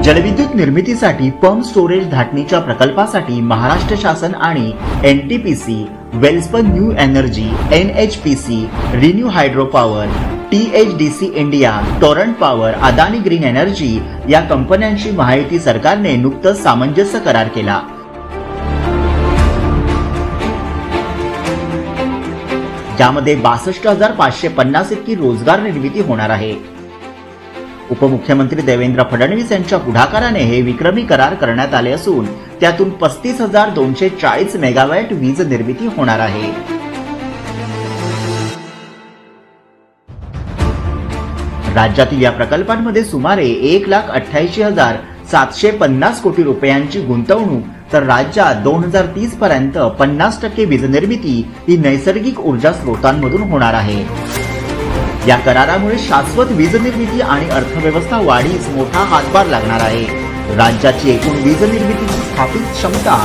जलविद्युत निर्मितीसाठी pump storage धाटणीच्या प्रकल्पासाठी महाराष्ट्र शासन आणि NTPC, Welspun new energy, NHPC, renew hydro power, THDC India, Torrent power, Adani green energy या कंपन्यांशी महायुती सरकारने नुकतंच सामंजस्य करार केला। यामध्ये 62,550 इतकी रोजगार निर्मिती होणार आहे। उपमुख्यमंत्री देवेंद्र फडणवीस यांच्या पुढाकाराने हे विक्रमी करार करण्यात आले असून त्यातून 35,240 मेगावॅट वीज निर्मिती होणार आहे। राज्यातील या प्रकल्पांमध्ये सुमारे 1,88,750 कोटी रुपयांची गुंतवणूक, तर राज्यात 2030 पर्यंत 50% वीज निर्मिती ही नैसर्गिक ऊर्जा स्रोतांमधून होणार आहे। या करारामुळे शाश्वत वीज निर्मिती आणि अर्थव्यवस्था वाढीस मोठा हातभार लागणार आहे। राज्याची एकूण वीज निर्मितीची स्थापित क्षमता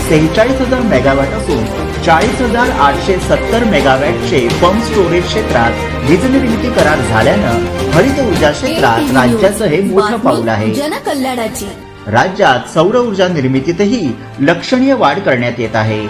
43,000 मेगावॅट असून 40,870 मेगावॅटचे पंप स्टोरेज क्षेत्रात वीज निर्मिती करार झाल्यानं हरित ऊर्जा क्षेत्रात राज्याचं हे मोठं पाऊल आहे। जनकल्याणाची राज्यात सौर ऊर्जा निर्मितीतही लक्षणीय वाढ करण्यात येत आहे।